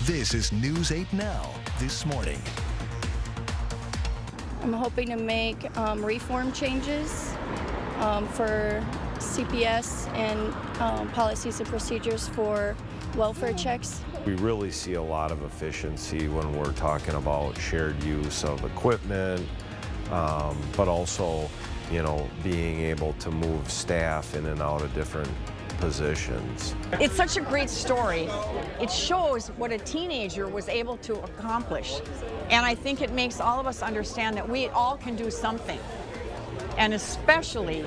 This is News 8 Now this morning. I'm hoping to make reform changes for CPS and policies and procedures for welfare checks. We really see a lot of efficiency when we're talking about shared use of equipment, but also, being able to move staff in and out of different positions. It's such a great story. It shows what a teenager was able to accomplish. And I think it makes all of us understand that we all can do something. And especially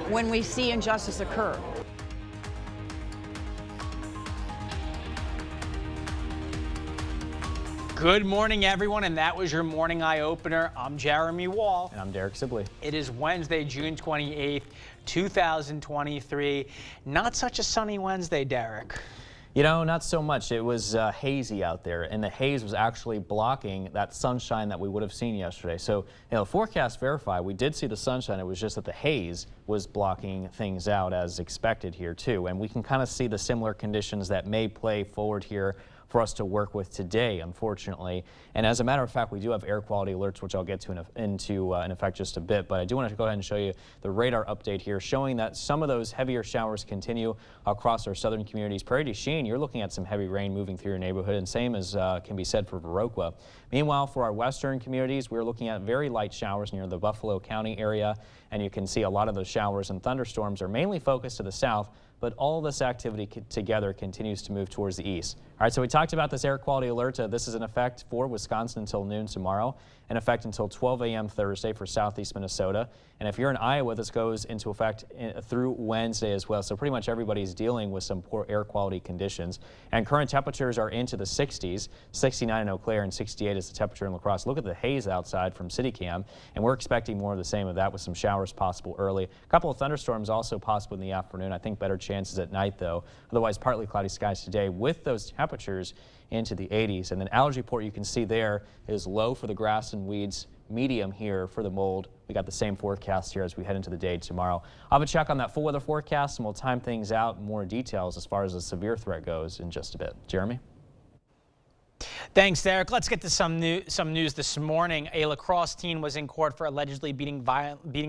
when we see injustice occur. Good morning, everyone, and that was your morning eye opener. I'm Jeremy Wall. And I'm Derek Sibley. It is Wednesday, June 28th, 2023. Not such a sunny Wednesday, Derek. You know, not so much. It was hazy out there, and the haze was actually blocking that sunshine that we would have seen yesterday. So, forecast verify, we did see the sunshine. It was just that the haze was blocking things out as expected here, too. And we can kind of see the similar conditions that may play forward here for us to work with today, unfortunately. And as a matter of fact, we do have air quality alerts, which I'll get to in effect just a bit. But I do want to go ahead and show you the radar update here, showing that some of those heavier showers continue across our southern communities. Prairie du Chien, you're looking at some heavy rain moving through your neighborhood, and same as can be said for Viroqua. Meanwhile, for our western communities, we're looking at very light showers near the Buffalo County area, and you can see a lot of those showers and thunderstorms are mainly focused to the south, but all this activity together continues to move towards the east. All right, so we talked about this air quality alert. This is in effect for Wisconsin until noon tomorrow, in effect until 12 a.m. Thursday for southeast Minnesota. And if you're in Iowa, this goes into effect through Wednesday as well. So pretty much everybody's dealing with some poor air quality conditions. And current temperatures are into the 60s, 69 in Eau Claire and 68 is the temperature in La Crosse. Look at the haze outside from CityCam, and we're expecting more of the same of that with some showers possible early. A couple of thunderstorms also possible in the afternoon. I think better chances at night, though. Otherwise, partly cloudy skies today with those temperatures into the 80s. And then Allergy Port, you can see there, is low for the grass and weeds, medium here for the mold. We got the same forecast here as we head into the day tomorrow. I'll have a check on that full weather forecast, and we'll time things out in more details as far as the severe threat goes in just a bit. Jeremy? Thanks, Derek. Let's get to some news this morning. A La Crosse teen was in court for allegedly beating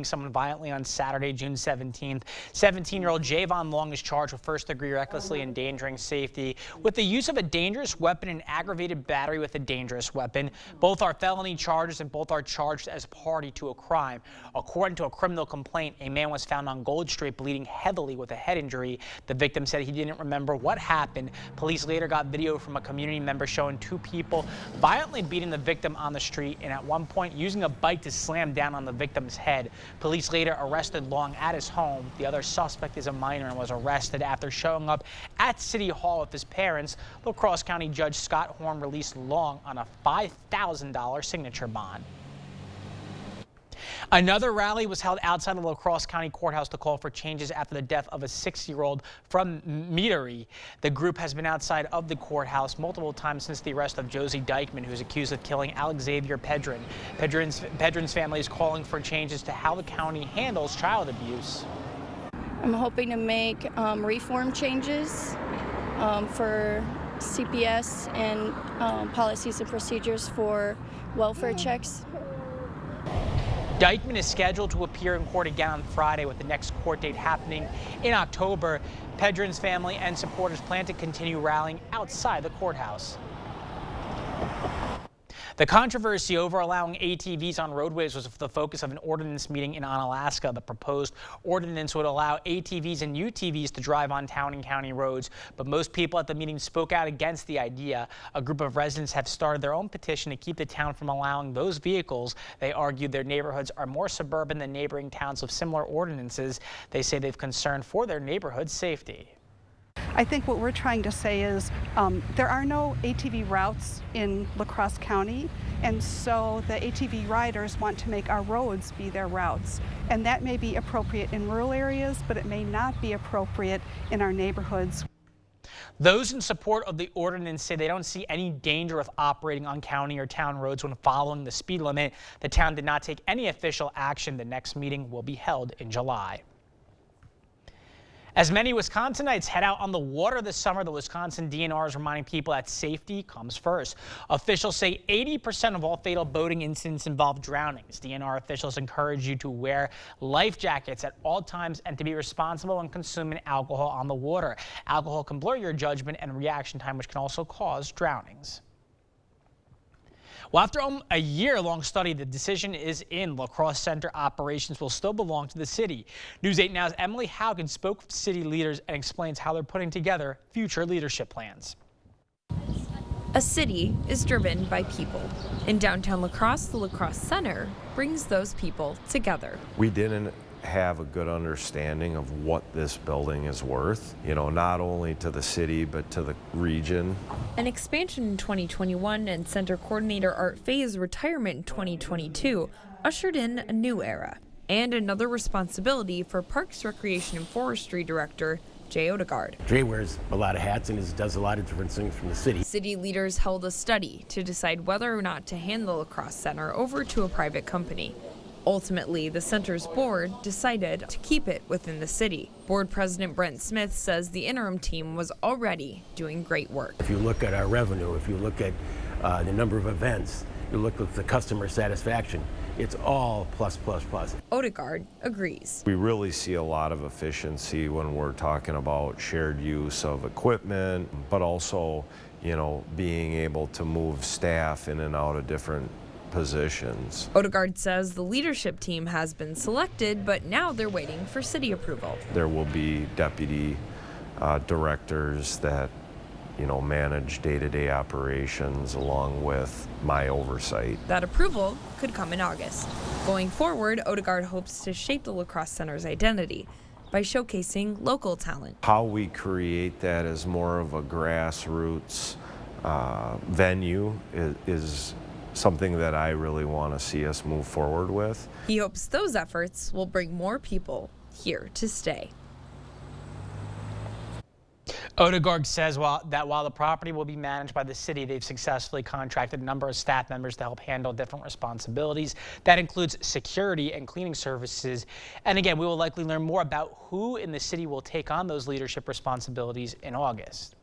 someone violently on Saturday, June 17th. 17-year-old Javon Long is charged with first-degree recklessly endangering safety with the use of a dangerous weapon and aggravated battery with a dangerous weapon. Both are felony charges and both are charged as party to a crime. According to a criminal complaint, a man was found on Gold Street bleeding heavily with a head injury. The victim said he didn't remember what happened. Police later got video from a community member showing two people violently beating the victim on the street and at one point using a bike to slam down on the victim's head. Police later arrested Long at his home. The other suspect is a minor and was arrested after showing up at City Hall with his parents. La Crosse County Judge Scott Horn released Long on a $5,000 signature bond. Another rally was held outside of La Crosse County Courthouse to call for changes after the death of a 6-year-old from Metairie. The group has been outside of the courthouse multiple times since the arrest of Josie Dykeman, who's accused of killing Alexavier Pedrin. Pedrin's family is calling for changes to how the county handles child abuse. I'm hoping to make reform changes for CPS and policies and procedures for welfare checks. Dykeman is scheduled to appear in court again on Friday, with the next court date happening in October. Pedrin's family and supporters plan to continue rallying outside the courthouse. The controversy over allowing ATVs on roadways was the focus of an ordinance meeting in Onalaska. The proposed ordinance would allow ATVs and UTVs to drive on town and county roads, but most people at the meeting spoke out against the idea. A group of residents have started their own petition to keep the town from allowing those vehicles. They argued their neighborhoods are more suburban than neighboring towns with similar ordinances. They say they've concern for their neighborhood safety. I think what we're trying to say is there are no ATV routes in La Crosse County, and so the ATV riders want to make our roads be their routes. And that may be appropriate in rural areas, but it may not be appropriate in our neighborhoods. Those in support of the ordinance say they don't see any danger of operating on county or town roads when following the speed limit. The town did not take any official action. The next meeting will be held in July. As many Wisconsinites head out on the water this summer, the Wisconsin DNR is reminding people that safety comes first. Officials say 80% of all fatal boating incidents involve drownings. DNR officials encourage you to wear life jackets at all times and to be responsible when consuming alcohol on the water. Alcohol can blur your judgment and reaction time, which can also cause drownings. Well, after a year-long study, the decision is in. La Crosse Center operations will still belong to the city. News 8 Now's Emily Haugen spoke with city leaders and explains how they're putting together future leadership plans. A city is driven by people. In downtown La Crosse, the La Crosse Center brings those people together. We didn't have a good understanding of what this building is worth, not only to the city, but to the region. An expansion in 2021 and center coordinator Art Fay's retirement in 2022 ushered in a new era and another responsibility for Parks, Recreation, and Forestry Director Jay Odegaard. Jay wears a lot of hats and does a lot of different things from the city. City leaders held a study to decide whether or not to hand the La Crosse Center over to a private company. Ultimately, the center's board decided to keep it within the city. Board President Brent Smith says the interim team was already doing great work. If you look at our revenue, if you look at the number of events, you look at the customer satisfaction, it's all plus, plus, plus. Odegaard agrees. We really see a lot of efficiency when we're talking about shared use of equipment, but also, being able to move staff in and out of different positions. Odegaard says the leadership team has been selected, but now they're waiting for city approval. There will be deputy directors that, manage day-to-day operations along with my oversight. That approval could come in August. Going forward, Odegaard hopes to shape the La Crosse Center's identity by showcasing local talent. How we create that as more of a grassroots venue is something that I really want to see us move forward with. He hopes those efforts will bring more people here to stay. Odegaard says while the property will be managed by the city, they've successfully contracted a number of staff members to help handle different responsibilities. That includes security and cleaning services. And again, we will likely learn more about who in the city will take on those leadership responsibilities in August.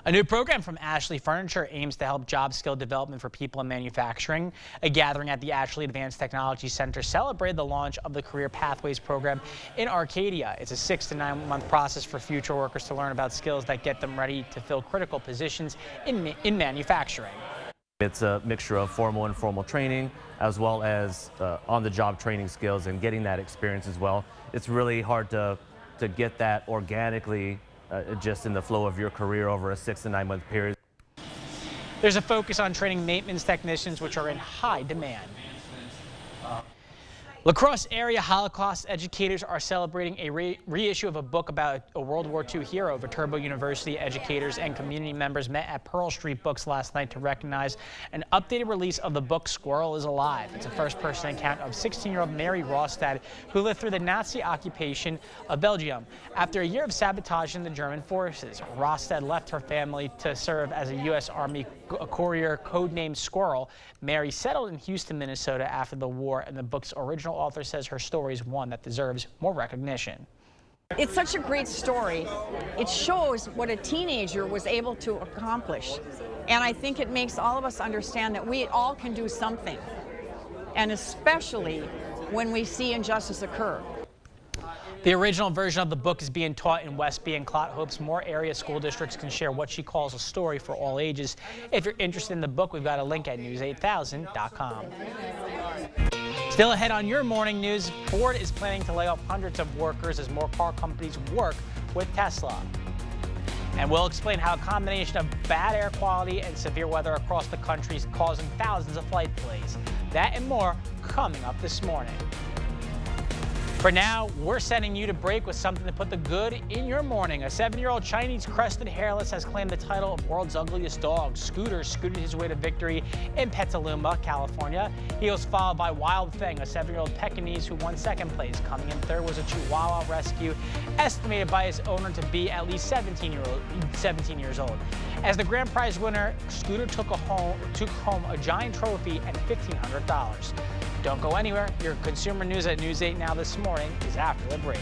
A new program from Ashley Furniture aims to help job skill development for people in manufacturing. A gathering at the Ashley Advanced Technology Center celebrated the launch of the Career Pathways program in Arcadia. It's a 6 to 9 month process for future workers to learn about skills that get them ready to fill critical positions in manufacturing. It's a mixture of formal and informal training, as well as on-the-job training skills and getting that experience as well. It's really hard to get that organically just in the flow of your career over a 6 to 9 month period. There's a focus on training maintenance technicians, which are in high demand. La Crosse area Holocaust educators are celebrating a reissue of a book about a World War II hero. Viterbo University educators and community members met at Pearl Street Books last night to recognize an updated release of the book Squirrel is Alive. It's a first-person account of 16-year-old Mary Rostad, who lived through the Nazi occupation of Belgium. After a year of sabotage in the German forces, Rostad left her family to serve as a U.S. Army courier codenamed Squirrel. Mary settled in Houston, Minnesota after the war, and the book's original author says her story is one that deserves more recognition. It's such a great story. It shows what a teenager was able to accomplish. And I think it makes all of us understand that we all can do something. And especially when we see injustice occur. The original version of the book is being taught in Westby, and Clot hopes more area school districts can share what she calls a story for all ages. If you're interested in the book, we've got a link at news8000.com. Still ahead on your morning news, Ford is planning to lay off hundreds of workers as more car companies work with Tesla. And we'll explain how a combination of bad air quality and severe weather across the country is causing thousands of flight delays. That and more coming up this morning. For now, we're sending you to break with something to put the good in your morning. A 7-year-old Chinese crested hairless has claimed the title of world's ugliest dog. Scooter scooted his way to victory in Petaluma, California. He was followed by Wild Thing, a 7-year-old Pekingese who won second place. Coming in third was a Chihuahua rescue, estimated by his owner to be at least 17 years old. As the grand prize winner, Scooter took home a giant trophy and $1,500. Don't go anywhere. Your consumer news at News 8 Now this morning is after the break.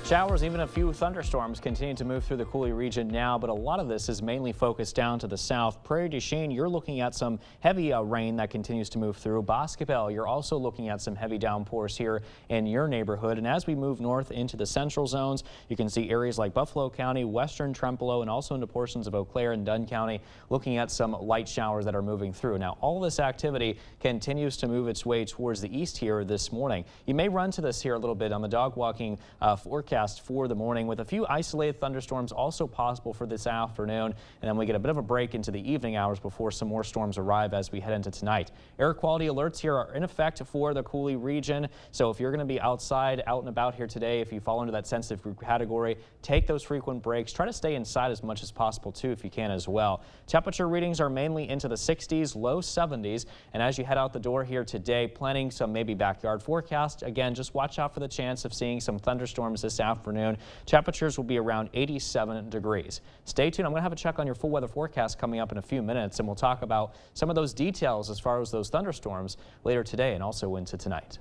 Showers, even a few thunderstorms continue to move through the Coulee region now, but a lot of this is mainly focused down to the south. Prairie du Chien, you're looking at some heavy rain that continues to move through. Boscobel, you're also looking at some heavy downpours here in your neighborhood. And as we move north into the central zones, you can see areas like Buffalo County, western Trempealeau, and also into portions of Eau Claire and Dunn County, looking at some light showers that are moving through. Now, all this activity continues to move its way towards the east here this morning. You may run to this here a little bit on the dog walking forecast for the morning, with a few isolated thunderstorms also possible for this afternoon, and then we get a bit of a break into the evening hours before some more storms arrive as we head into tonight. Air quality alerts here are in effect for the Coulee region, so if you're going to be outside, out and about here today, if you fall into that sensitive group category, take those frequent breaks. Try to stay inside as much as possible too if you can as well. Temperature readings are mainly into the 60s, low 70s, and as you head out the door here today, planning some maybe backyard forecast. Again, just watch out for the chance of seeing some thunderstorms this afternoon. Temperatures will be around 87 degrees. Stay tuned. I'm going to have a check on your full weather forecast coming up in a few minutes, and we'll talk about some of those details as far as those thunderstorms later today and also into tonight.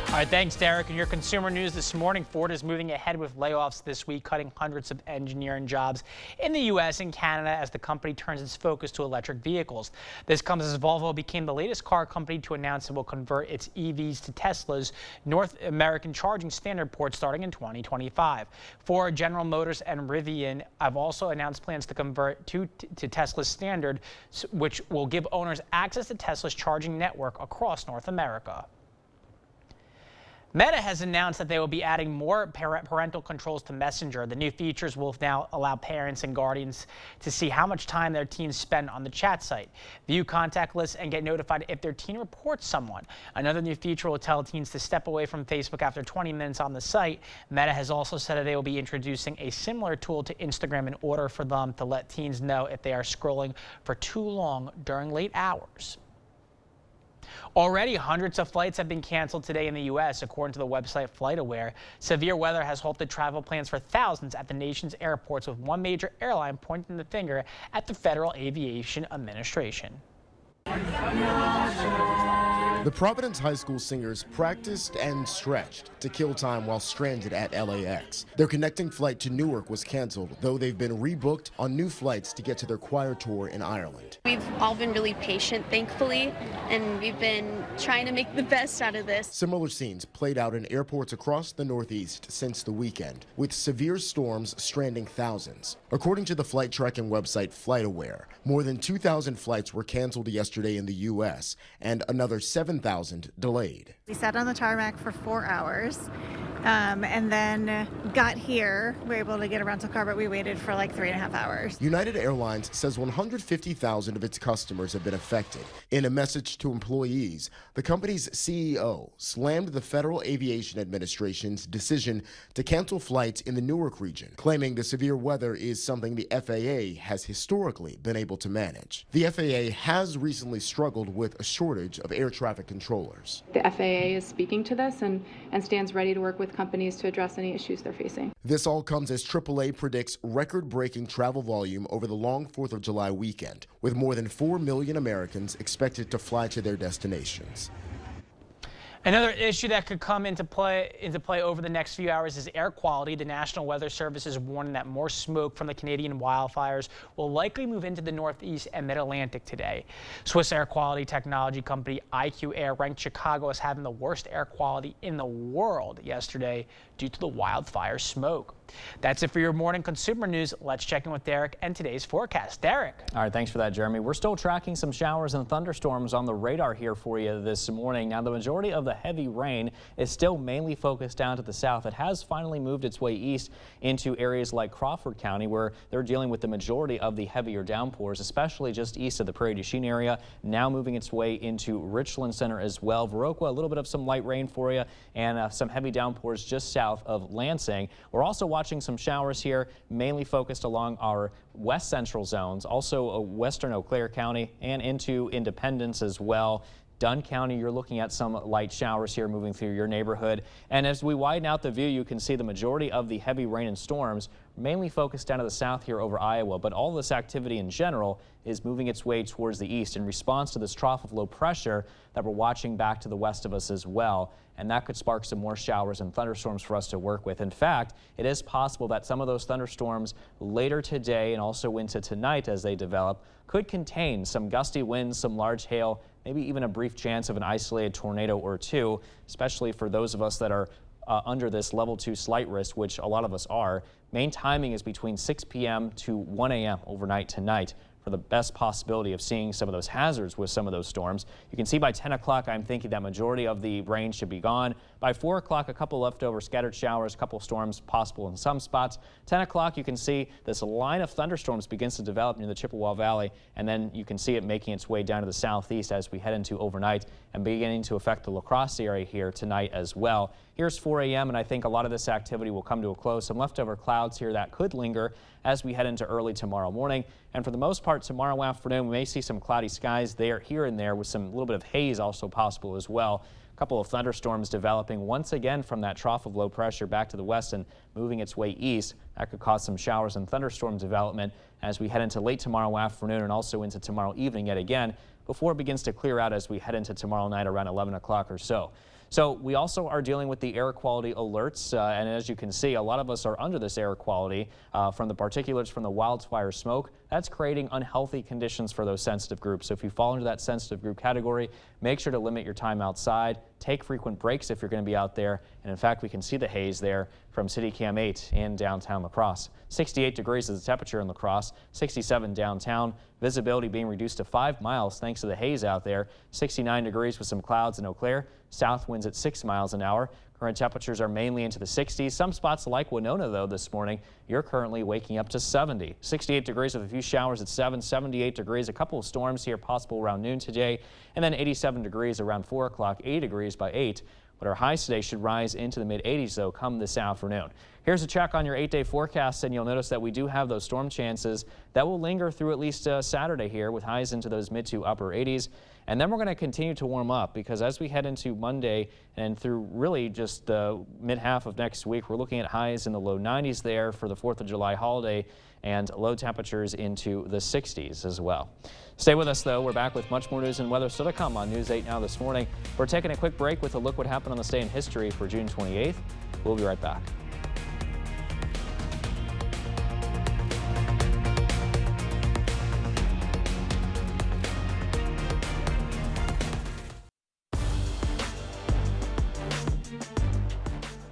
All right, thanks, Derek. In your consumer news this morning, Ford is moving ahead with layoffs this week, cutting hundreds of engineering jobs in the U.S. and Canada as the company turns its focus to electric vehicles. This comes as Volvo became the latest car company to announce it will convert its EVs to Tesla's North American Charging Standard port starting in 2025. Ford, General Motors, and Rivian have also announced plans to convert to Tesla's standard, which will give owners access to Tesla's charging network across North America. Meta has announced that they will be adding more parental controls to Messenger. The new features will now allow parents and guardians to see how much time their teens spend on the chat site, view contact lists, and get notified if their teen reports someone. Another new feature will tell teens to step away from Facebook after 20 minutes on the site. Meta has also said that they will be introducing a similar tool to Instagram in order for them to let teens know if they are scrolling for too long during late hours. Already, hundreds of flights have been canceled today in the U.S., according to the website FlightAware. Severe weather has halted travel plans for thousands at the nation's airports, with one major airline pointing the finger at the Federal Aviation Administration. The Providence High School singers practiced and stretched to kill time while stranded at LAX. Their connecting flight to Newark was canceled, though they've been rebooked on new flights to get to their choir tour in Ireland. We've all been really patient, thankfully, and we've been trying to make the best out of this. Similar scenes played out in airports across the Northeast since the weekend, with severe storms stranding thousands. According to the flight tracking website FlightAware, more than 2,000 flights were canceled yesterday in the U.S., and another 7,000 delayed. We sat on the tarmac for 4 hours and then got here. We were able to get a rental car, but we waited for like 3.5 hours. United Airlines says 150,000 of its customers have been affected. In a message to employees, the company's CEO slammed the Federal Aviation Administration's decision to cancel flights in the Newark region, claiming the severe weather is something the FAA has historically been able to manage. The FAA has recently struggled with a shortage of air traffic controllers. The FAA is speaking to this and stands ready to work with companies to address any issues they're facing. This all comes as AAA predicts record-breaking travel volume over the long 4th of July weekend, with more than 4 million Americans expected to fly to their destinations. Another issue that could come into play over the next few hours is air quality. The National Weather Service is warning that more smoke from the Canadian wildfires will likely move into the Northeast and Mid-Atlantic today. Swiss air quality technology company IQ Air ranked Chicago as having the worst air quality in the world yesterday due to the wildfire smoke. That's it for your morning consumer news. Let's check in with Derek and today's forecast. Derek. All right, thanks for that, Jeremy. We're still tracking some showers and thunderstorms on the radar here for you this morning. Now, the majority of the heavy rain is still mainly focused down to the south. It has finally moved its way east into areas like Crawford County, where they're dealing with the majority of the heavier downpours, especially just east of the Prairie du Chien area. Now moving its way into Richland Center as well. Viroqua, a little bit of some light rain for you, and some heavy downpours just south of Lansing. We're also watching some showers here, mainly focused along our west central zones, also western Eau Claire County and into Independence as well. Dunn County, you're looking at some light showers here moving through your neighborhood. And as we widen out the view, you can see the majority of the heavy rain and storms mainly focused down to the south here over Iowa, but all this activity in general is moving its way towards the east in response to this trough of low pressure that we're watching back to the west of us as well. And that could spark some more showers and thunderstorms for us to work with. In fact, it is possible that some of those thunderstorms later today and also into tonight as they develop could contain some gusty winds, some large hail, maybe even a brief chance of an isolated tornado or two, especially for those of us that are under this level 2 slight risk, which a lot of us are. Main timing is between 6 p.m. to 1 a.m. overnight tonight for the best possibility of seeing some of those hazards with some of those storms. You can see by 10 o'clock, I'm thinking that majority of the rain should be gone. By 4 o'clock, a couple leftover scattered showers, a couple storms possible in some spots. 10 o'clock, you can see this line of thunderstorms begins to develop near the Chippewa Valley, and then you can see it making its way down to the southeast as we head into overnight and beginning to affect the La Crosse area here tonight as well. Here's 4 a.m. and I think a lot of this activity will come to a close. Some leftover clouds here that could linger as we head into early tomorrow morning. And for the most part, tomorrow afternoon, we may see some cloudy skies there, here and there, with some little bit of haze also possible as well. A couple of thunderstorms developing once again from that trough of low pressure back to the west and moving its way east. That could cause some showers and thunderstorm development as we head into late tomorrow afternoon and also into tomorrow evening yet again, before it begins to clear out as we head into tomorrow night around 11 o'clock or so. So we also are dealing with the air quality alerts, and as you can see, a lot of us are under this air quality from the particulates from the wildfire smoke. That's creating unhealthy conditions for those sensitive groups. So if you fall into that sensitive group category, make sure to limit your time outside. Take frequent breaks if you're going to be out there. And in fact, we can see the haze there from City Cam 8 in downtown La Crosse. 68 degrees is the temperature in La Crosse, 67 downtown. Visibility being reduced to 5 miles thanks to the haze out there. 69 degrees with some clouds in Eau Claire. South winds at 6 miles an hour. Current temperatures are mainly into the 60s. Some spots like Winona, though, this morning, you're currently waking up to 70. 68 degrees with a few showers at 7, 78 degrees, a couple of storms here possible around noon today, and then 87 degrees around 4 o'clock, 80 degrees by 8. But our highs today should rise into the mid-80s, though, come this afternoon. Here's a check on your 8-day forecast, and you'll notice that we do have those storm chances that will linger through at least Saturday here with highs into those mid to upper 80s. And then we're going to continue to warm up because as we head into Monday and through really just the mid-half of next week, we're looking at highs in the low 90s there for the 4th of July holiday and low temperatures into the 60s as well. Stay with us, though. We're back with much more news and weather still to come on News 8 Now this morning. We're taking a quick break with a look what happened on this day in history for June 28th. We'll be right back.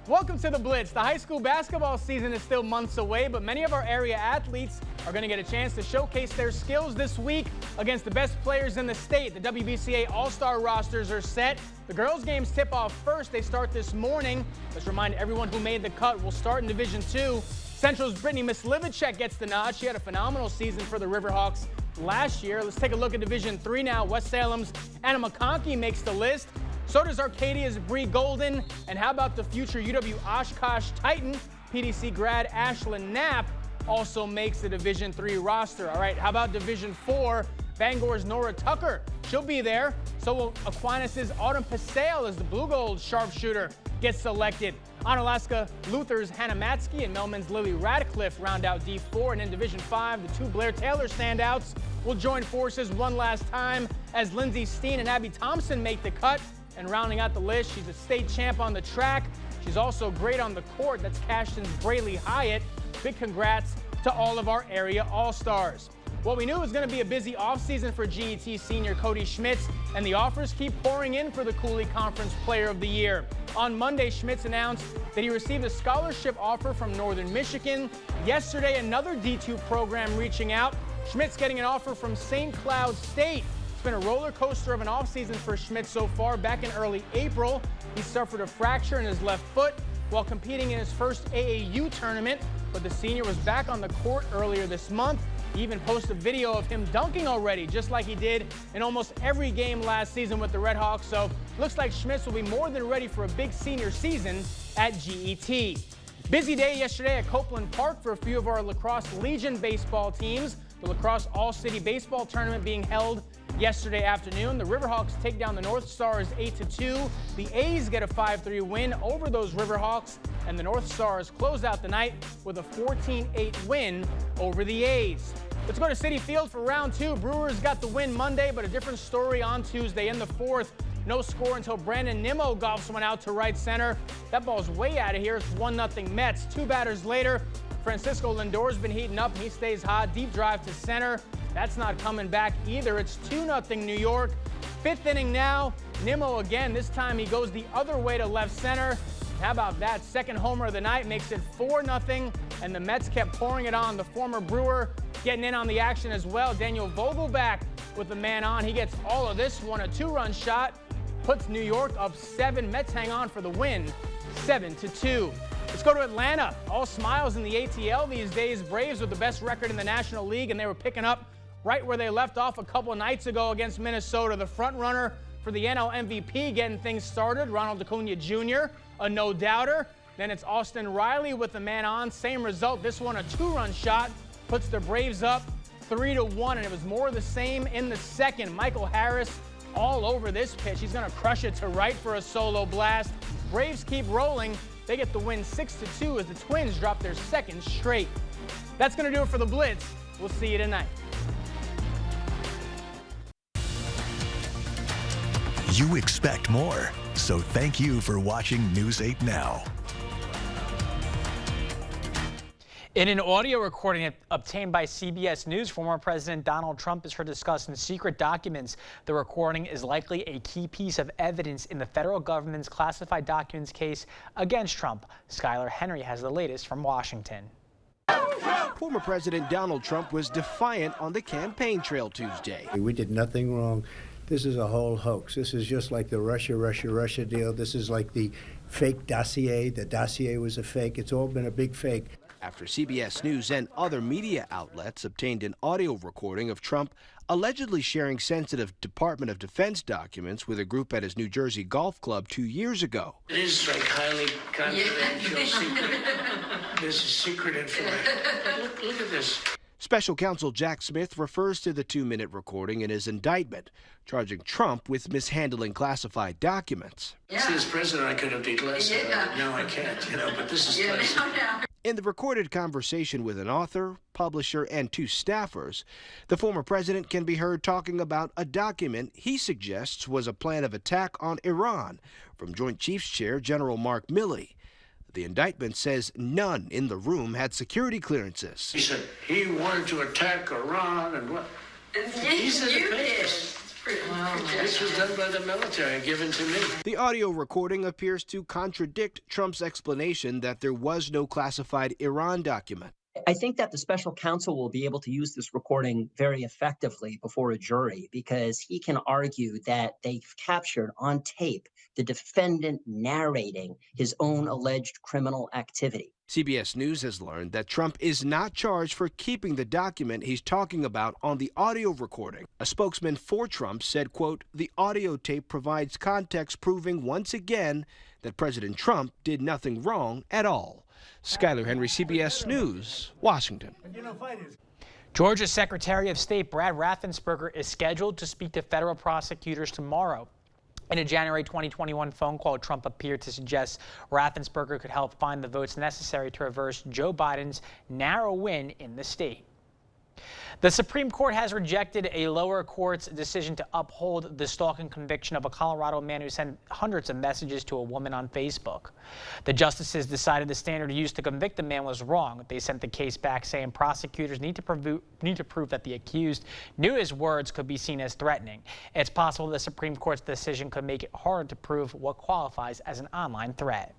Welcome to the Blitz. The high school basketball season is still months away, but many of our area athletes are going to get a chance to showcase their skills this week against the best players in the state. The WBCA All-Star rosters are set. The girls' games tip off first. They start this morning. Let's remind everyone who made the cut. We'll start in Division II. Central's Brittany Mislivicek gets the nod. She had a phenomenal season for the Riverhawks last year. Let's take a look at Division III now. West Salem's Anna McConkey makes the list. So does Arcadia's Bree Golden. And how about the future UW Oshkosh Titan? PDC grad Ashlyn Knapp also makes the Division III roster. All right, how about Division IV? Bangor's Nora Tucker. She'll be there. So will Aquinas' Autumn Pasale as the Blue Gold sharpshooter gets selected. Onalaska Luther's Hannah Matsky and Melman's Lily Radcliffe round out D4. And in Division V, the two Blair Taylor standouts will join forces one last time as Lindsay Steen and Abby Thompson make the cut. And rounding out the list, she's a state champ on the track. She's also great on the court. That's Cashton's Braylee Hyatt. Big congrats to all of our area All-Stars. Well, we knew it was going to be a busy offseason for GET senior Cody Schmitz, and the offers keep pouring in for the Cooley Conference Player of the Year. On Monday, Schmitz announced that he received a scholarship offer from Northern Michigan. Yesterday, another D2 program reaching out. Schmitz getting an offer from St. Cloud State. It's been a roller coaster of an offseason for Schmitz so far. Back in early April, he suffered a fracture in his left foot while competing in his first AAU tournament, but the senior was back on the court earlier this month. He even posted a video of him dunking already, just like he did in almost every game last season with the Redhawks. So looks like Schmitz will be more than ready for a big senior season at GET. Busy day yesterday at Copeland Park for a few of our La Crosse Legion baseball teams. The La Crosse All-City Baseball Tournament being held yesterday afternoon. The Riverhawks take down the North Stars 8-2. The A's get a 5-3 win over those Riverhawks, and the North Stars close out the night with a 14-8 win over the A's. Let's go to Citi Field for round 2. Brewers got the win Monday, but a different story on Tuesday. In the fourth, no score until Brandon Nimmo golfs one out to right center. That ball's way out of here. It's 1-0 Mets. 2 batters later, Francisco Lindor's been heating up. He stays hot. Deep drive to center. That's not coming back either. It's 2-0 New York. 5th inning now. Nimmo again. This time he goes the other way to left center. How about that? Second homer of the night makes it 4-0, and the Mets kept pouring it on. The former Brewer getting in on the action as well. Daniel Vogelback with the man on. He gets all of this one. A 2-run shot puts New York up 7. Mets hang on for the win, 7-2. Let's go to Atlanta. All smiles in the ATL these days. Braves with the best record in the National League, and they were picking up right where they left off a couple nights ago against Minnesota. The front runner for the NL MVP getting things started, Ronald Acuna Jr., a no-doubter. Then it's Austin Riley with the man on. Same result. This one a 2-run shot puts the Braves up 3-1, and it was more of the same in the second. Michael Harris all over this pitch. He's going to crush it to right for a solo blast. Braves keep rolling. They get the win 6-2 as the Twins drop their second straight. That's going to do it for the Blitz. We'll see you tonight. You expect more, so thank you for watching News 8 Now. In an audio recording obtained by CBS News, former President Donald Trump is heard discussing secret documents. The recording is likely a key piece of evidence in the federal government's classified documents case against Trump. Skylar Henry has the latest from Washington. Former President Donald Trump was defiant on the campaign trail Tuesday. We did nothing wrong. This is a whole hoax. This is just like the Russia deal. This is like the fake dossier. The dossier was a fake. It's all been a big fake. After CBS News and other media outlets obtained an audio recording of Trump allegedly sharing sensitive Department of Defense documents with a group at his New Jersey golf club 2 years ago. It is like highly confidential, secret. This is secret information. Look at this. Special counsel Jack Smith refers to the 2-minute recording in his indictment, charging Trump with mishandling classified documents. See, as president, I could have declassified. Now I can't, but this is classified. In the recorded conversation with an author, publisher, and 2 staffers, the former president can be heard talking about a document he suggests was a plan of attack on Iran from Joint Chiefs Chair General Mark Milley. The indictment says none in the room had security clearances. He said he wanted to attack Iran and what? These are the papers. This was done by the military and given to me. The audio recording appears to contradict Trump's explanation that there was no classified Iran document. I think that the special counsel will be able to use this recording very effectively before a jury because he can argue that they've captured on tape the defendant narrating his own alleged criminal activity. CBS News has learned that Trump is not charged for keeping the document he's talking about on the audio recording. A spokesman for Trump said, quote, "The audio tape provides context proving once again that President Trump did nothing wrong at all." Skylar Henry, CBS News, Washington. Georgia's Secretary of State Brad Raffensperger is scheduled to speak to federal prosecutors tomorrow. In a January 2021 phone call, Trump appeared to suggest Raffensperger could help find the votes necessary to reverse Joe Biden's narrow win in the state. The Supreme Court has rejected a lower court's decision to uphold the stalking conviction of a Colorado man who sent hundreds of messages to a woman on Facebook. The justices decided the standard used to convict the man was wrong. They sent the case back saying prosecutors need to prove that the accused knew his words could be seen as threatening. It's possible the Supreme Court's decision could make it harder to prove what qualifies as an online threat.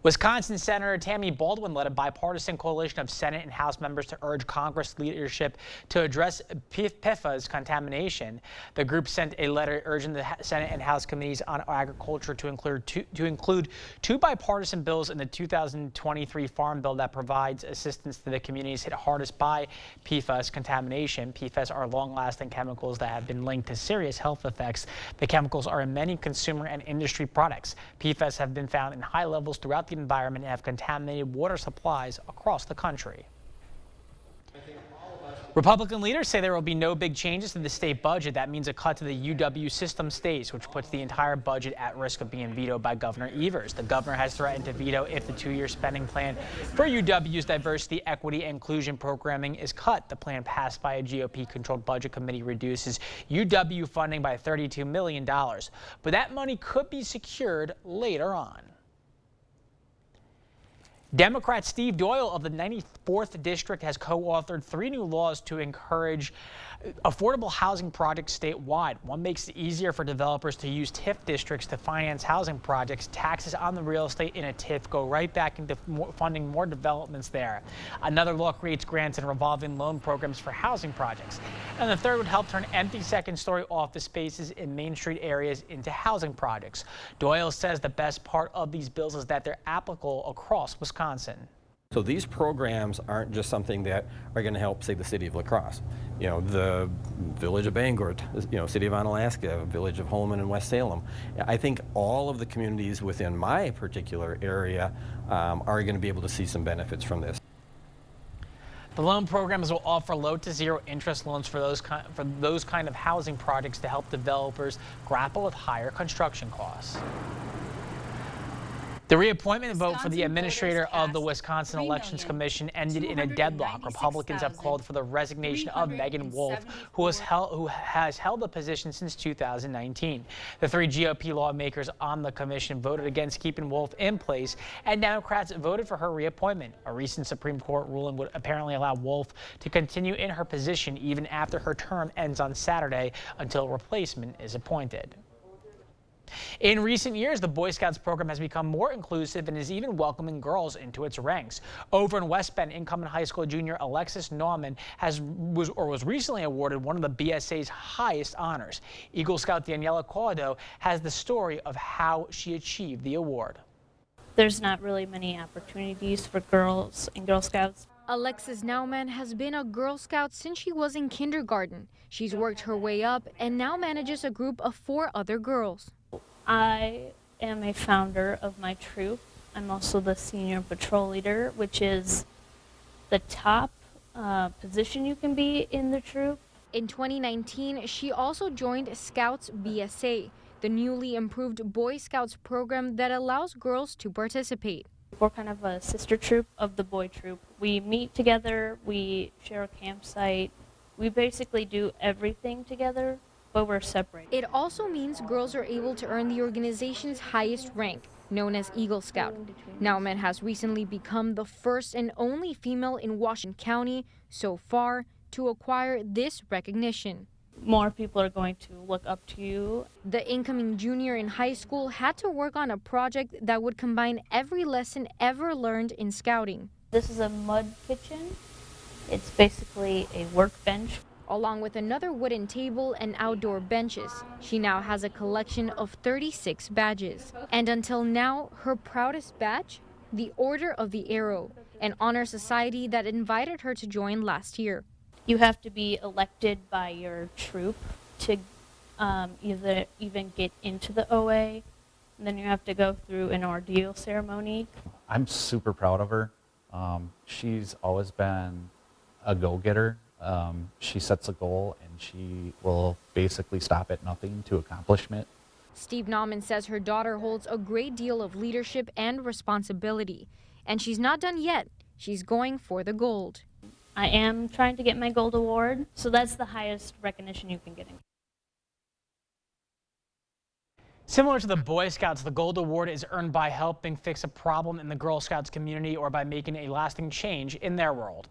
Wisconsin Senator Tammy Baldwin led a bipartisan coalition of Senate and House members to urge Congress leadership to address PFAS contamination. The group sent a letter urging the Senate and House committees on agriculture to include two bipartisan bills in the 2023 Farm Bill that provides assistance to the communities hit hardest by PFAS contamination. PFAS are long-lasting chemicals that have been linked to serious health effects. The chemicals are in many consumer and industry products. PFAS have been found in high levels throughout the environment and have contaminated water supplies across the country. I think all of us Republican leaders say there will be no big changes to the state budget. That means a cut to the UW system stays, which puts the entire budget at risk of being vetoed by Governor Evers. The governor has threatened to veto if the 2-year spending plan for UW's diversity, equity, and inclusion programming is cut. The plan passed by a GOP-controlled budget committee reduces UW funding by $32 million, but that money could be secured later on. Democrat Steve Doyle of the 94th District has co-authored 3 new laws to encourage affordable housing projects statewide. One makes it easier for developers to use TIF districts to finance housing projects. Taxes on the real estate in a TIF go right back into funding more developments there. Another law creates grants and revolving loan programs for housing projects. And the third would help turn empty second-story office spaces in Main Street areas into housing projects. Doyle says the best part of these bills is that they're applicable across Wisconsin. So these programs aren't just something that are going to help, say, the city of La Crosse. You know, the village of Bangor, you know, city of Onalaska, village of Holman and West Salem. I think all of the communities within my particular area are going to be able to see some benefits from this. The loan programs will offer low to zero interest loans for those kind of housing projects to help developers grapple with higher construction costs. The reappointment vote for the administrator of the Wisconsin Elections Commission ended in a deadlock. Republicans have called for the resignation of Megan Wolf, who has held the position since 2019. The 3 GOP lawmakers on the commission voted against keeping Wolf in place, and Democrats voted for her reappointment. A recent Supreme Court ruling would apparently allow Wolf to continue in her position even after her term ends on Saturday until a replacement is appointed. In recent years, the Boy Scouts program has become more inclusive and is even welcoming girls into its ranks. Over in West Bend, incoming high school junior Alexis Nauman was recently awarded one of the BSA's highest honors. Eagle Scout Daniela Cordo has the story of how she achieved the award. There's not really many opportunities for girls and Girl Scouts. Alexis Nauman has been a Girl Scout since she was in kindergarten. She's worked her way up and now manages a group of 4 other girls. I am a founder of my troop. I'm also the senior patrol leader, which is the top position you can be in the troop. In 2019, she also joined Scouts BSA, the newly improved Boy Scouts program that allows girls to participate. We're kind of a sister troop of the boy troop. We meet together, we share a campsite, we basically do everything together, but we're separate. It also means girls are able to earn the organization's highest rank, known as Eagle Scout. Nauman has recently become the first and only female in Washington County so far to acquire this recognition. More people are going to look up to you. The incoming junior in high school had to work on a project that would combine every lesson ever learned in scouting. This is a mud kitchen. It's basically a workbench. Along with another wooden table and outdoor benches, she now has a collection of 36 badges. And until now, her proudest badge? The Order of the Arrow, an honor society that invited her to join last year. You have to be elected by your troop to even get into the OA. And then you have to go through an ordeal ceremony. I'm super proud of her. She's always been a go-getter. She sets a goal and she will basically stop at nothing to accomplish it. Steve Nauman says her daughter holds a great deal of leadership and responsibility. And she's not done yet. She's going for the gold. I am trying to get my gold award, so that's the highest recognition you can get. Similar to the Boy Scouts, the Gold Award is earned by helping fix a problem in the Girl Scouts community or by making a lasting change in their world.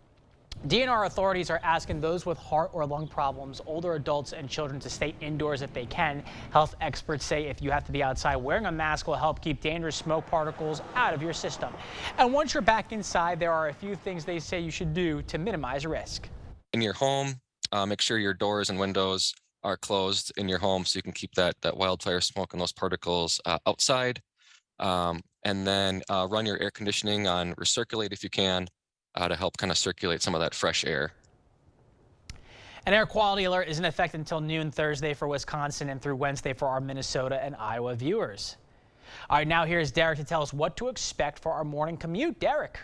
DNR authorities are asking those with heart or lung problems, older adults and children to stay indoors if they can. Health experts say if you have to be outside, wearing a mask will help keep dangerous smoke particles out of your system. And once you're back inside, there are a few things they say you should do to minimize risk. In your home, make sure your doors and windows are closed in your home so you can keep that wildfire smoke and those particles outside. And then run your air conditioning on recirculate if you can. To help kind of circulate some of that fresh air. An air quality alert is in effect until noon Thursday for Wisconsin and through Wednesday for our Minnesota and Iowa viewers. All right, now here's Derek to tell us what to expect for our morning commute. Derek.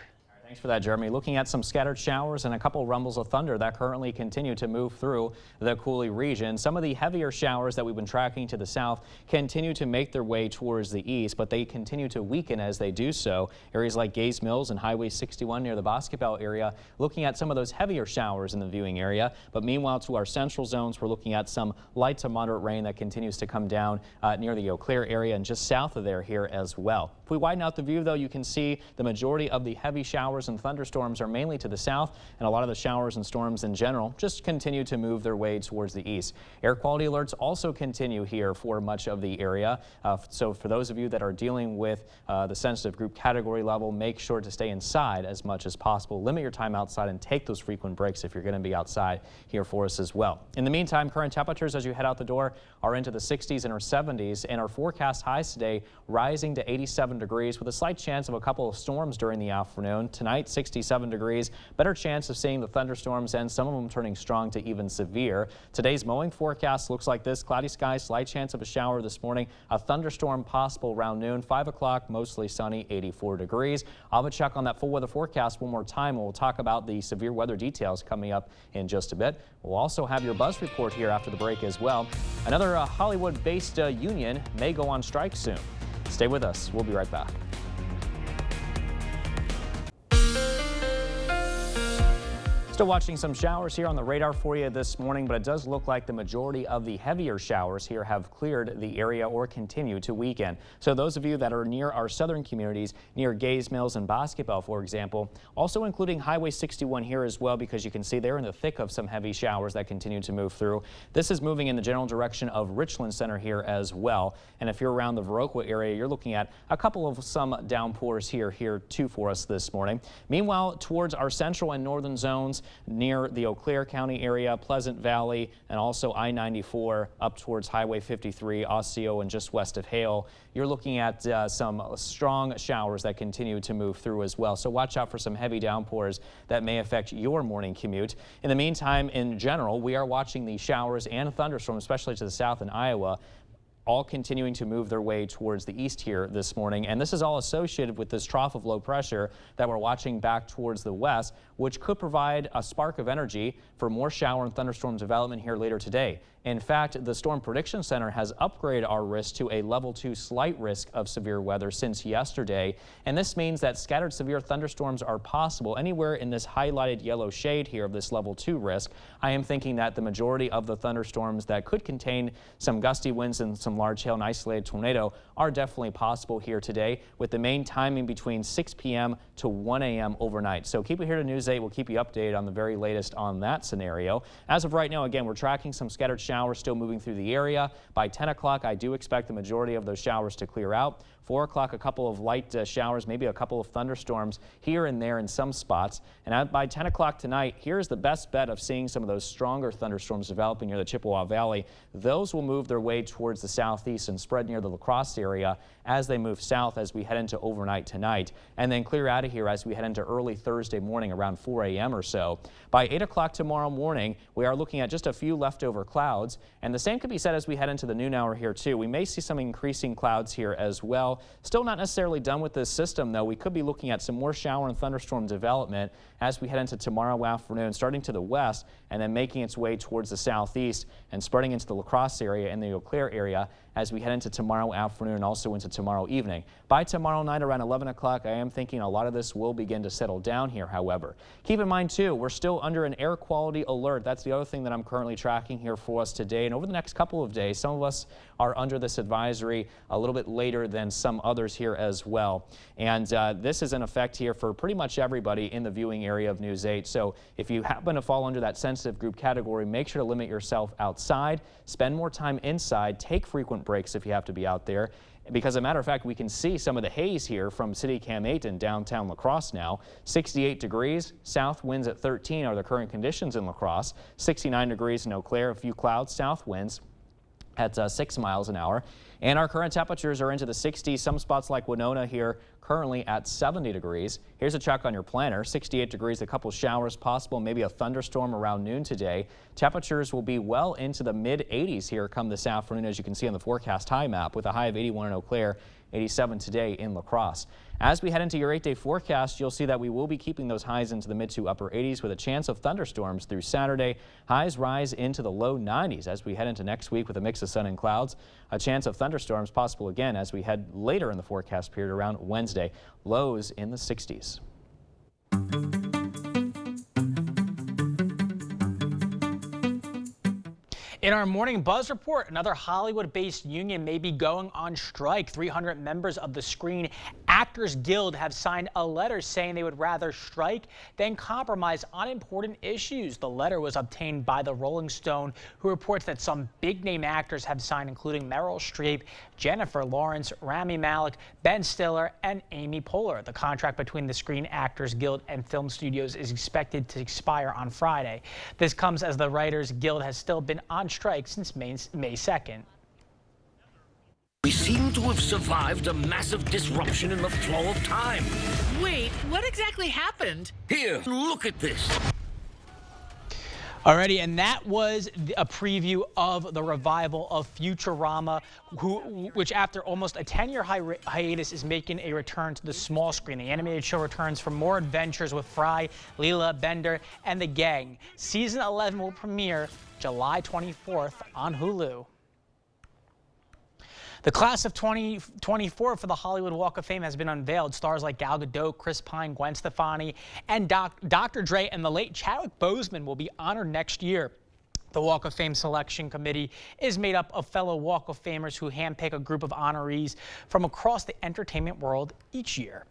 Thanks for that, Jeremy. Looking at some scattered showers and a couple rumbles of thunder that currently continue to move through the Cooley region. Some of the heavier showers that we've been tracking to the south continue to make their way towards the east, but they continue to weaken as they do so. Areas like Gays Mills and Highway 61 near the Basketball area, looking at some of those heavier showers in the viewing area. But meanwhile, to our central zones, we're looking at some light to moderate rain that continues to come down near the Eau Claire area and just south of there here as well. If we widen out the view, though, you can see the majority of the heavy showers and thunderstorms are mainly to the south, and a lot of the showers and storms in general just continue to move their way towards the east. Air quality alerts also continue here for much of the area. So for those of you that are dealing with the sensitive group category level, make sure to stay inside as much as possible. Limit your time outside and take those frequent breaks if you're going to be outside here for us as well. In the meantime, current temperatures as you head out the door are into the 60s and our 70s, and our forecast highs today rising to 87 degrees with a slight chance of a couple of storms during the afternoon. Tonight, 67 degrees, better chance of seeing the thunderstorms and some of them turning strong to even severe. Today's mowing forecast looks like this: cloudy skies, slight chance of a shower this morning, a thunderstorm possible around noon, 5 o'clock, mostly sunny, 84 degrees. I'll have a check on that full weather forecast one more time. We'll talk about the severe weather details coming up in just a bit. We'll also have your buzz report here after the break as well. Another Hollywood-based union may go on strike soon. Stay with us. We'll be right back. Still watching some showers here on the radar for you this morning, but it does look like the majority of the heavier showers here have cleared the area or continue to weaken. So those of you that are near our southern communities, near Gays Mills and Basketball, for example, also including Highway 61 here as well, because you can see they're in the thick of some heavy showers that continue to move through. This is moving in the general direction of Richland Center here as well. And if you're around the Viroqua area, you're looking at a couple of some downpours here too for us this morning. Meanwhile, towards our central and northern zones, near the Eau Claire County area, Pleasant Valley, and also I-94 up towards Highway 53, Osseo, and just west of Hale, you're looking at some strong showers that continue to move through as well. So watch out for some heavy downpours that may affect your morning commute. In the meantime, in general, we are watching the showers and thunderstorms, especially to the south in Iowa, all continuing to move their way towards the east here this morning. And this is all associated with this trough of low pressure that we're watching back towards the west, which could provide a spark of energy for more shower and thunderstorm development here later today. In fact, the Storm Prediction Center has upgraded our risk to a level 2 slight risk of severe weather since yesterday. And this means that scattered severe thunderstorms are possible anywhere in this highlighted yellow shade here of this level 2 risk. I am thinking that the majority of the thunderstorms that could contain some gusty winds and some large hail and isolated tornado are definitely possible here today, with the main timing between 6 p.m. to 1 a.m. overnight. So keep it here to News 8. We'll keep you updated on the very latest on that scenario. As of right now, again, we're tracking some scattered showers still moving through the area. By 10 o'clock, I do expect the majority of those showers to clear out. 4 o'clock, a couple of light showers, maybe a couple of thunderstorms here and there in some spots. And by 10 o'clock tonight, here's the best bet of seeing some of those stronger thunderstorms developing near the Chippewa Valley. Those will move their way towards the southeast and spread near the La Crosse area as they move south as we head into overnight tonight, and then clear out of here as we head into early Thursday morning around 4 a.m. or so. By 8 o'clock tomorrow morning, we are looking at just a few leftover clouds, and the same could be said as we head into the noon hour here too. We may see some increasing clouds here as well. Still not necessarily done with this system, though. We could be looking at some more shower and thunderstorm development as we head into tomorrow afternoon, starting to the west and then making its way towards the southeast and spreading into the La Crosse area and the Eau Claire area as we head into tomorrow afternoon and also into tomorrow evening. By tomorrow night around 11 o'clock, I am thinking a lot of this will begin to settle down here, however. Keep in mind, too, we're still under an air quality alert. That's the other thing that I'm currently tracking here for us today. And over the next couple of days, some of us are under this advisory a little bit later than some others here as well. And this is in effect here for pretty much everybody in the viewing area of News 8. So if you happen to fall under that sensitive group category, make sure to limit yourself outside, spend more time inside, take frequent breaks if you have to be out there. Because as a matter of fact, we can see some of the haze here from City Cam 8 in downtown La Crosse now. 68 degrees, south winds at 13 are the current conditions in La Crosse. 69 degrees in Eau Claire, a few clouds, south winds at 6 miles an hour. And our current temperatures are into the 60s. Some spots like Winona here currently at 70 degrees. Here's a check on your planner. 68 degrees, a couple showers possible, maybe a thunderstorm around noon today. Temperatures will be well into the mid-80s here come this afternoon, as you can see on the forecast high map, with a high of 81 in Eau Claire, 87 today in La Crosse. As we head into your 8-day forecast, you'll see that we will be keeping those highs into the mid to upper 80s with a chance of thunderstorms through Saturday. Highs rise into the low 90s as we head into next week with a mix of sun and clouds. A chance of thunderstorms possible again as we head later in the forecast period around Wednesday. Lows in the 60s. In our morning buzz report, another Hollywood-based union may be going on strike. 300 members of the Screen Actors Guild have signed a letter saying they would rather strike than compromise on important issues. The letter was obtained by the Rolling Stone, who reports that some big-name actors have signed, including Meryl Streep, Jennifer Lawrence, Rami Malek, Ben Stiller, and Amy Poehler. The contract between the Screen Actors Guild and film studios is expected to expire on Friday. This comes as the Writers Guild has still been on strike since May 2nd. We seem to have survived a massive disruption in the flow of time. Wait, what exactly happened? Here, look at this. Alrighty, and that was a preview of the revival of Futurama, which after almost a 10-year hiatus is making a return to the small screen. The animated show returns for more adventures with Fry, Leela, Bender, and the gang. Season 11 will premiere July 24th on Hulu. The class of 2024 for the Hollywood Walk of Fame has been unveiled. Stars like Gal Gadot, Chris Pine, Gwen Stefani, and Dr. Dre and the late Chadwick Boseman will be honored next year. The Walk of Fame Selection Committee is made up of fellow Walk of Famers who handpick a group of honorees from across the entertainment world each year.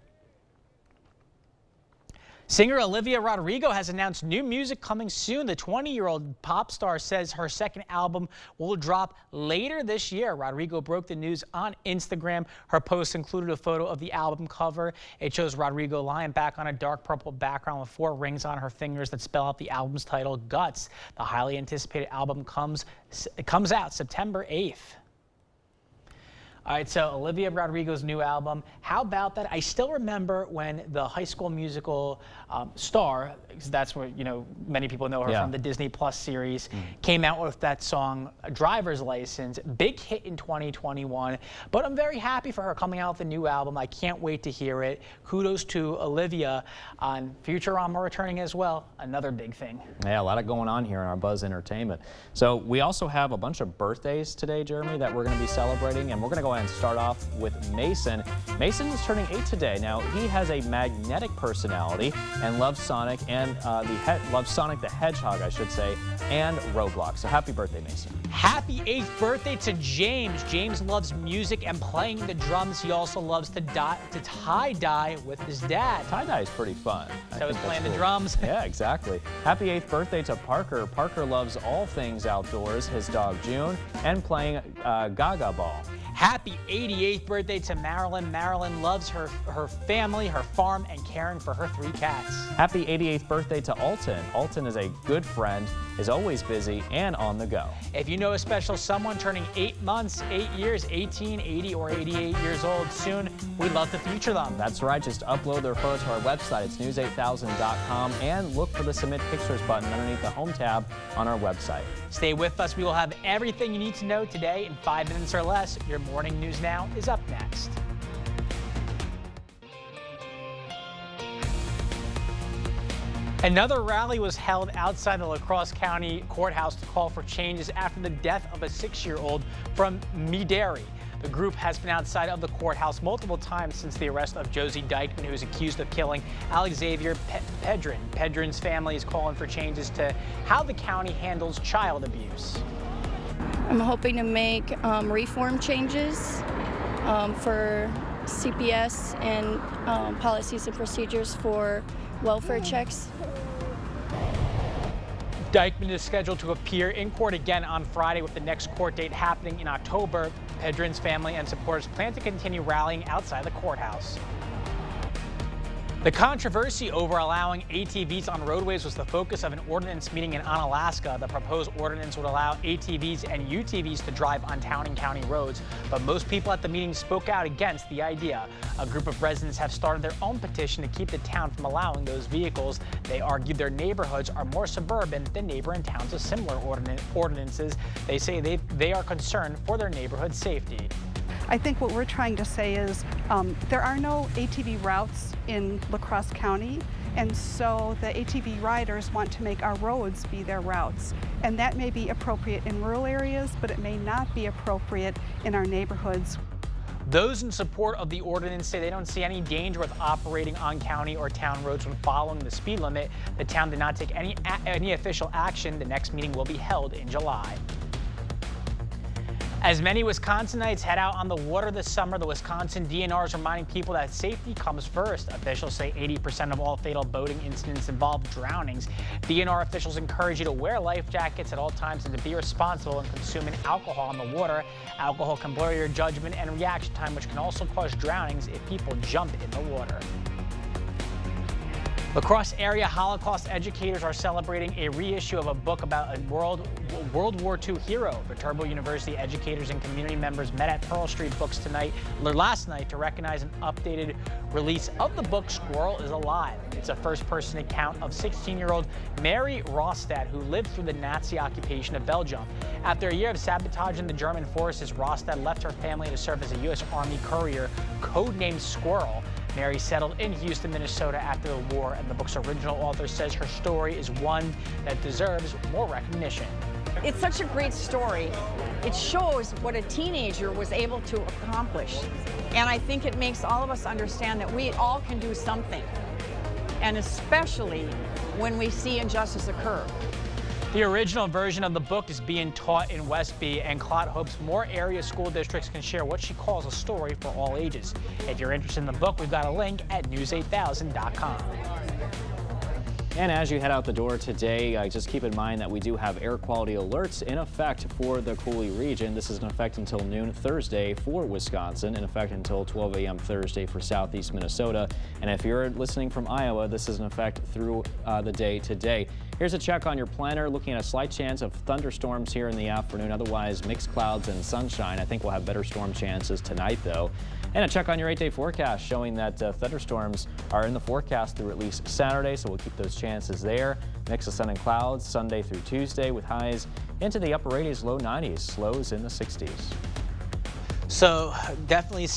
Singer Olivia Rodrigo has announced new music coming soon. The 20-year-old pop star says her second album will drop later this year. Rodrigo broke the news on Instagram. Her post included a photo of the album cover. It shows Rodrigo lying back on a dark purple background with 4 rings on her fingers that spell out the album's title, Guts. The highly anticipated album comes out September 8th. All right, so Olivia Rodrigo's new album, how about that? I still remember when the High School Musical star, because that's where, you know, many people know her from the Disney Plus series, came out with that song, Driver's License. Big hit in 2021, but I'm very happy for her coming out with a new album. I can't wait to hear it. Kudos to Olivia on Futurama returning as well. Another big thing. Yeah, a lot of going on here in our Buzz Entertainment. So we also have a bunch of birthdays today, Jeremy, that we're going to be celebrating, and we're going to go ahead and start off with Mason. Mason is turning 8 today. Now, he has a magnetic personality and loves Sonic and loves Sonic the Hedgehog, I should say, and Roblox. So happy birthday, Mason. Happy 8th birthday to James. James loves music and playing the drums. He also loves to tie-dye with his dad. Tie-dye is pretty fun. So he's playing the drums. Yeah, exactly. Happy 8th birthday to Parker. Parker loves all things outdoors, his dog June, and playing Gaga Ball. Happy 88th birthday to Marilyn. Marilyn loves her family, her farm, and caring for her 3 cats. Happy 88th birthday to Alton. Alton is a good friend, is always busy, and on the go. If you know a special someone turning 8 months, 8 years, 18, 80, or 88 years old soon, we'd love to feature them. That's right. Just upload their photo to our website. It's news8000.com, and look for the Submit Pictures button underneath the Home tab on our website. Stay with us. We will have everything you need to know today in 5 minutes or less. Your Morning News Now is up next. Another rally was held outside the La Crosse County Courthouse to call for changes after the death of a 6-year-old from Medarry. The group has been outside of the courthouse multiple times since the arrest of Josie Dykeman, who is accused of killing Alexavier Pedrin. Pedrin's family is calling for changes to how the county handles child abuse. I'm hoping to make reform changes for CPS and policies and procedures for welfare checks. Dykeman is scheduled to appear in court again on Friday, with the next court date happening in October. Pedrin's family and supporters plan to continue rallying outside the courthouse. The controversy over allowing ATVs on roadways was the focus of an ordinance meeting in Onalaska. The proposed ordinance would allow ATVs and UTVs to drive on town and county roads, but most people at the meeting spoke out against the idea. A group of residents have started their own petition to keep the town from allowing those vehicles. They argued their neighborhoods are more suburban than neighboring towns with similar ordinances. They say they are concerned for their neighborhood safety. I think what we're trying to say is there are no ATV routes in La Crosse County, and so the ATV riders want to make our roads be their routes. And that may be appropriate in rural areas, but it may not be appropriate in our neighborhoods. Those in support of the ordinance say they don't see any danger with operating on county or town roads when following the speed limit. The town did not take any official action. The next meeting will be held in July. As many Wisconsinites head out on the water this summer, the Wisconsin DNR is reminding people that safety comes first. Officials say 80% of all fatal boating incidents involve drownings. DNR officials encourage you to wear life jackets at all times and to be responsible in consuming alcohol in the water. Alcohol can blur your judgment and reaction time, which can also cause drownings if people jump in the water. La Crosse area Holocaust educators are celebrating a reissue of a book about a World War II hero. Viterbo University educators and community members met at Pearl Street Books last night to recognize an updated release of the book Squirrel is Alive. It's a first-person account of 16-year-old Mary Rostad, who lived through the Nazi occupation of Belgium. After a year of sabotaging the German forces, Rostad left her family to serve as a U.S. Army courier, codenamed Squirrel. Mary settled in Houston, Minnesota after the war, and the book's original author says her story is one that deserves more recognition. It's such a great story. It shows what a teenager was able to accomplish. And I think it makes all of us understand that we all can do something, and especially when we see injustice occur. The original version of the book is being taught in Westby, and Claude hopes more area school districts can share what she calls a story for all ages. If you're interested in the book, we've got a link at news8000.com. And as you head out the door today, just keep in mind that we do have air quality alerts in effect for the Coulee region. This is in effect until noon Thursday for Wisconsin, in effect until 12 a.m. Thursday for southeast Minnesota. And if you're listening from Iowa, this is in effect through the day today. Here's a check on your planner, looking at a slight chance of thunderstorms here in the afternoon. Otherwise, mixed clouds and sunshine. I think we'll have better storm chances tonight, though. And a check on your 8-day forecast showing that thunderstorms are in the forecast through at least Saturday, so we'll keep those chances there. Mix of sun and clouds Sunday through Tuesday with highs into the upper 80s, low 90s, lows in the 60s. So definitely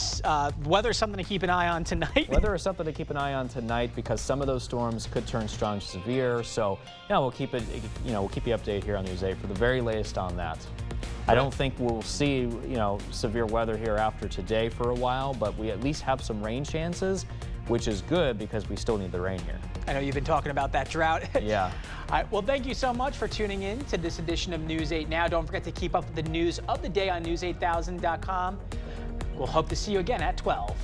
weather is something to keep an eye on tonight. Weather is something to keep an eye on tonight because some of those storms could turn strong to severe. So we'll keep it, we'll keep you updated here on News 8 for the very latest on that. I don't think we'll see, severe weather here after today for a while, but we at least have some rain chances, which is good because we still need the rain here. I know you've been talking about that drought. Yeah. All right, well, thank you so much for tuning in to this edition of News 8 Now. Don't forget to keep up with the news of the day on news8000.com. We'll hope to see you again at 12.